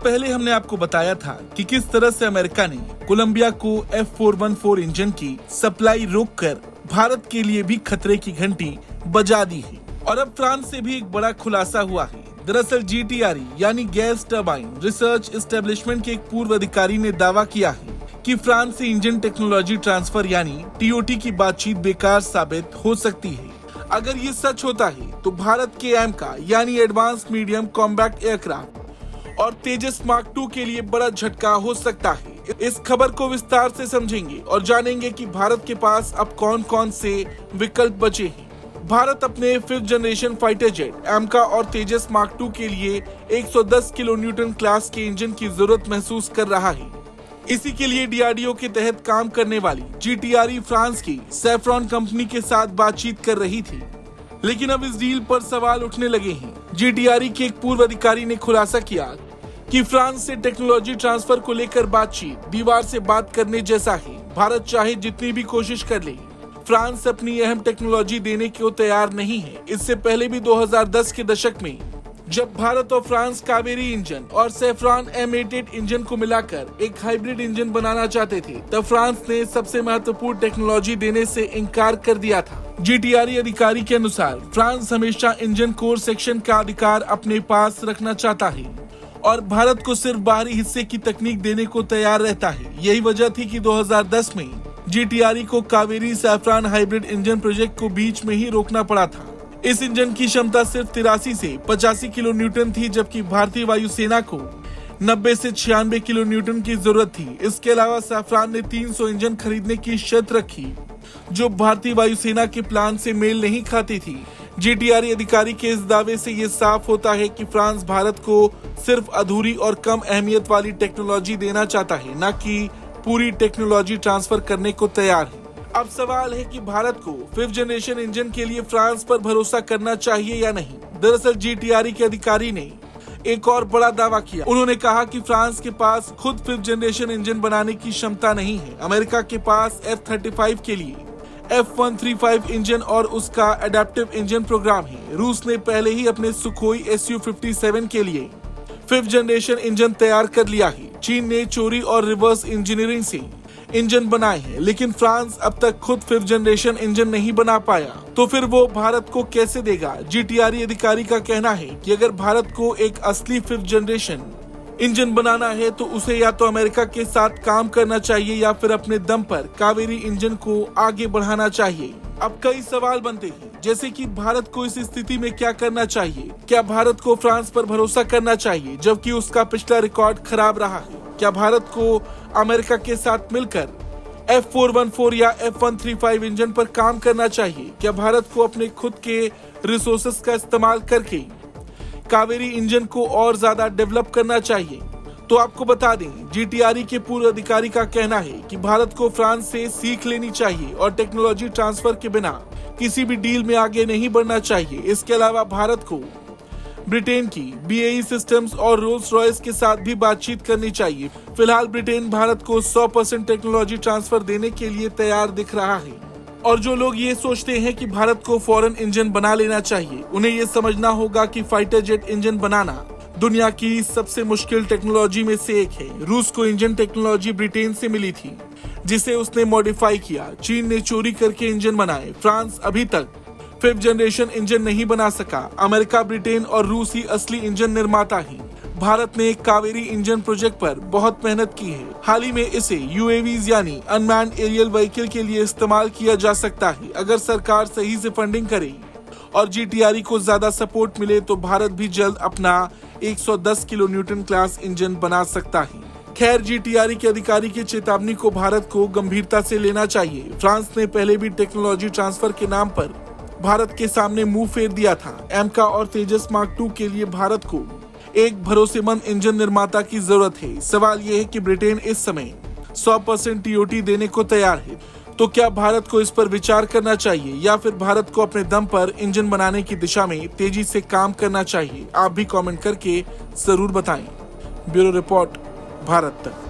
पहले हमने आपको बताया था कि किस तरह से अमेरिका ने कोलंबिया को F414 इंजन की सप्लाई रोककर भारत के लिए भी खतरे की घंटी बजा दी है। और अब फ्रांस से भी एक बड़ा खुलासा हुआ है। दरअसल GTRE यानी गैस टरबाइन रिसर्च एस्टेब्लिशमेंट के एक पूर्व अधिकारी ने दावा किया है कि फ्रांस से इंजन टेक्नोलॉजी ट्रांसफर यानी TOT की बातचीत बेकार साबित हो सकती है। अगर ये सच होता है तो भारत के AMCA यानी एडवांस मीडियम कॉम्बैट एयरक्राफ्ट और तेजस मार्क 2 के लिए बड़ा झटका हो सकता है। इस खबर को विस्तार से समझेंगे और जानेंगे कि भारत के पास अब कौन कौन से विकल्प बचे हैं। भारत अपने 5th generation fighter jet AMCA और तेजस मार्क 2 के लिए 110 किलो न्यूटन क्लास के इंजन की जरूरत महसूस कर रहा है। इसी के लिए DRDO के तहत काम करने वाली GTRE फ्रांस की सैफ्रॉन कंपनी के साथ बातचीत कर रही थी। लेकिन अब इस डील पर सवाल उठने लगे हैं। GTRE के एक पूर्व अधिकारी ने खुलासा किया कि फ्रांस से टेक्नोलॉजी ट्रांसफर को लेकर बातचीत दीवार से बात करने जैसा है। भारत चाहे जितनी भी कोशिश कर ले, फ्रांस अपनी अहम टेक्नोलॉजी देने को तैयार नहीं है। इससे पहले भी 2010 के दशक में जब भारत और फ्रांस कावेरी इंजन और सैफ्रॉन M88 इंजन को मिलाकर एक हाइब्रिड इंजन बनाना चाहते थे, तब फ्रांस ने सबसे महत्वपूर्ण टेक्नोलॉजी देने से इनकार कर दिया था। GTRE अधिकारी के अनुसार फ्रांस हमेशा इंजन कोर सेक्शन का अधिकार अपने पास रखना चाहता है और भारत को सिर्फ बाहरी हिस्से की तकनीक देने को तैयार रहता है। यही वजह थी कि 2010 में GTRE को Kaveri saffron hybrid engine project को बीच में ही रोकना पड़ा था। इस इंजन की क्षमता सिर्फ 83 से 85 किलो न्यूटन थी, जबकि भारतीय वायुसेना को 90 से 96 किलो न्यूटन की जरूरत थी। इसके अलावा सैफ्रॉन ने 300 इंजन खरीदने की शर्त रखी, जो भारतीय वायुसेना के प्लान से मेल नहीं खाती थी। GTRE अधिकारी के इस दावे से ये साफ होता है कि फ्रांस भारत को सिर्फ अधूरी और कम अहमियत वाली टेक्नोलॉजी देना चाहता है, न कि पूरी टेक्नोलॉजी ट्रांसफर करने को तैयार है। अब सवाल है कि भारत को 5th जनरेशन इंजन के लिए फ्रांस पर भरोसा करना चाहिए या नहीं। दरअसल GTRE के अधिकारी ने एक और बड़ा दावा किया। उन्होंने कहा कि फ्रांस के पास खुद 5th जनरेशन इंजन बनाने की क्षमता नहीं है। अमेरिका के पास F-35 के लिए F135 इंजन और उसका एडेप्टिव इंजन प्रोग्राम है। रूस ने पहले ही अपने सुखोई Su-57 के लिए 5th जनरेशन इंजन तैयार कर लिया है। चीन ने चोरी और रिवर्स इंजीनियरिंग से इंजन बनाए हैं, लेकिन फ्रांस अब तक खुद 5th जनरेशन इंजन नहीं बना पाया, तो फिर वो भारत को कैसे देगा। GTRE अधिकारी का कहना है कि अगर भारत को एक असली 5th जनरेशन इंजन बनाना है तो उसे या तो अमेरिका के साथ काम करना चाहिए या फिर अपने दम पर कावेरी इंजन को आगे बढ़ाना चाहिए। अब कई सवाल बनते हैं, जैसे कि भारत को इस स्थिति में क्या करना चाहिए। क्या भारत को फ्रांस पर भरोसा करना चाहिए जबकि उसका पिछला रिकॉर्ड खराब रहा है? क्या भारत को अमेरिका के साथ मिलकर F414 या F135 इंजन पर काम करना चाहिए? क्या भारत को अपने खुद के रिसोर्सेस का इस्तेमाल करके कावेरी इंजन को और ज्यादा डेवलप करना चाहिए? तो आपको बता दें, GTRE के पूर्व अधिकारी का कहना है कि भारत को फ्रांस से सीख लेनी चाहिए और टेक्नोलॉजी ट्रांसफर के बिना किसी भी डील में आगे नहीं बढ़ना चाहिए। इसके अलावा भारत को ब्रिटेन की BAE सिस्टम्स और रोल्स रॉयस के साथ भी बातचीत करनी चाहिए। फिलहाल ब्रिटेन भारत को 100% टेक्नोलॉजी ट्रांसफर देने के लिए तैयार दिख रहा है। और जो लोग ये सोचते हैं कि भारत को फॉरेन इंजन बना लेना चाहिए, उन्हें ये समझना होगा कि फाइटर जेट इंजन बनाना दुनिया की सबसे मुश्किल टेक्नोलॉजी में से एक है। रूस को इंजन टेक्नोलॉजी ब्रिटेन से मिली थी, जिसे उसने मॉडिफाई किया। चीन ने चोरी करके इंजन बनाए। फ्रांस अभी तक 5th जनरेशन इंजन नहीं बना सका। अमेरिका, ब्रिटेन और रूस ही असली इंजन निर्माता हैं। भारत ने कावेरी इंजन प्रोजेक्ट पर बहुत मेहनत की है। हाल ही में इसे UAVs यानी अनमैन्ड एरियल व्हीकल के लिए इस्तेमाल किया जा सकता है। अगर सरकार सही से फंडिंग करे और GTRE को ज्यादा सपोर्ट मिले तो भारत भी जल्द अपना 110 किलो न्यूटन क्लास इंजन बना सकता है। खैर, GTRE के अधिकारी की चेतावनी को भारत को गंभीरता से लेना चाहिए। फ्रांस ने पहले भी टेक्नोलॉजी ट्रांसफर के नाम पर भारत के सामने मुंह फेर दिया था। AMCA और तेजस मार्क 2 के लिए भारत को एक भरोसेमंद इंजन निर्माता की जरूरत है। सवाल यह है कि ब्रिटेन इस समय 100% TOT देने को तैयार है, तो क्या भारत को इस पर विचार करना चाहिए या फिर भारत को अपने दम पर इंजन बनाने की दिशा में तेजी से काम करना चाहिए? आप भी कमेंट करके जरूर बताएं। ब्यूरो रिपोर्ट, भारत तक।